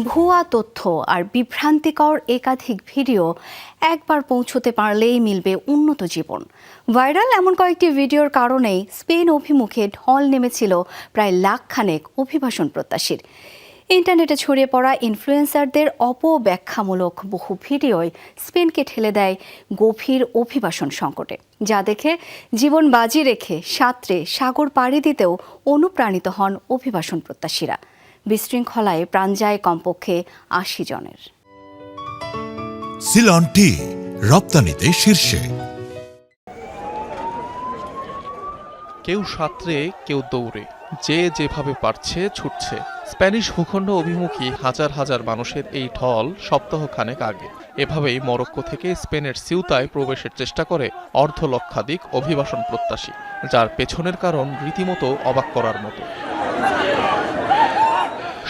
ভুয়া তথ্য আর বিভ্রান্তিকর একাধিক ভিডিও একবার পৌঁছতে পারলেই মিলবে উন্নত জীবন। ভাইরাল এমন কয়েকটি ভিডিওর কারণেই স্পেন অভিমুখে ঢল নেমেছিল প্রায় লাখখানেক অভিবাসন প্রত্যাশীর। ইন্টারনেটে ছড়িয়ে পড়া ইনফ্লুয়েন্সারদের অপব্যাখ্যামূলক বহু ভিডিওই স্পেনকে ঠেলে দেয় গভীর অভিবাসন সংকটে, যা দেখে জীবন বাজি রেখে সাঁতরে সাগর পাড়ি দিতেও অনুপ্রাণিত হন অভিবাসন প্রত্যাশীরা। বিশৃঙ্খলায় প্রাণ যায় কমপক্ষে ৮০ জনের। সিলন টি রপ্তানিতে শীর্ষে। কেউ সাঁতরে, কেউ দৌড়ে, যে যেভাবে পারছে ছুটছে। স্প্যানিশ ভূখণ্ড অভিমুখী হাজার হাজার মানুষের এই ঢল সপ্তাহখানেক আগে এভাবেই মরক্কো থেকে স্পেনের সিউতায় প্রবেশের চেষ্টা করে অর্ধলক্ষাধিক অভিবাসন প্রত্যাশী, যার পেছনের কারণ রীতিমতো অবাক করার মতো।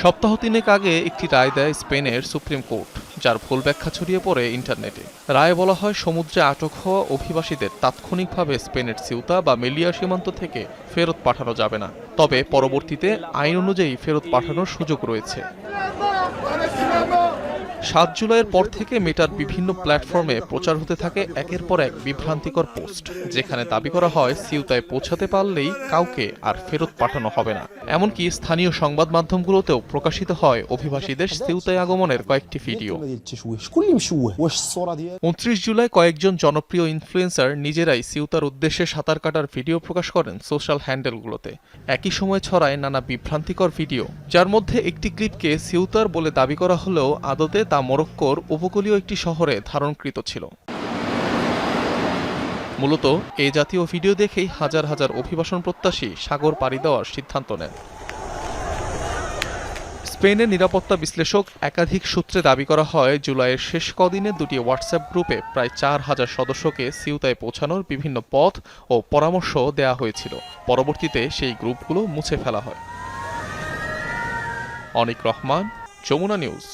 সপ্তাহ তিনেক আগে একটি রায় দেয় স্পেনের সুপ্রিম কোর্ট, যার ভুল ব্যাখ্যা ছড়িয়ে পড়ে ইন্টারনেটে। রায়ে বলা হয়, সমুদ্রে আটক হওয়া অভিবাসীদের তাৎক্ষণিকভাবে স্পেনের সিউতা বা মেলিয়া সীমান্ত থেকে ফেরত পাঠানো যাবে না, তবে পরবর্তীতে আইন অনুযায়ী ফেরত পাঠানোর সুযোগ রয়েছে। ৭ জুলাইয়ের পর থেকে মেটার বিভিন্ন প্ল্যাটফর্মে প্রচার হতে থাকে একের পর এক বিভ্রান্তিকর পোস্ট, যেখানে দাবি করা হয় সিউতায় পৌঁছাতে পারলেই কাউকে আর ফেরত পাঠানো হবে না। এমনকি স্থানীয় সংবাদ মাধ্যমগুলোতেও প্রকাশিত হয় অভিবাসীদের সিউতায় আগমনের কয়েকটি ভিডিও। ২৯ জুলাই কয়েকজন জনপ্রিয় ইনফ্লুয়েন্সার নিজেরাই সিউতার উদ্দেশ্যে সাঁতার কাটার ভিডিও প্রকাশ করেন সোশ্যাল হ্যান্ডেলগুলোতে। একই সময় ছড়ায় নানা বিভ্রান্তিকর ভিডিও, যার মধ্যে একটি ক্লিপকে সিউতার বলে দাবি করা হলেও আদতে তা মরক্কোর উপকূলীয় একটি শহরে ধারণকৃত ছিল। মূলত এই জাতীয় ভিডিও দেখেই হাজার হাজার অভিবাসন প্রত্যাশী সাগর পাড়ি দেওয়ার সিদ্ধান্ত নেন। স্পেনের নিরাপত্তা বিশ্লেষক একাধিক সূত্রে দাবি করা হয়, জুলাইয়ের শেষ কদিনে দুটি হোয়াটসঅ্যাপ গ্রুপে প্রায় ৪,০০০ সদস্যকে সিউতায় পৌঁছানোর বিভিন্ন পথ ও পরামর্শ দেয়া হয়েছিল। পরবর্তীতে সেই গ্রুপগুলো মুছে ফেলা হয়। অনিক রহমান, যমুনা নিউজ।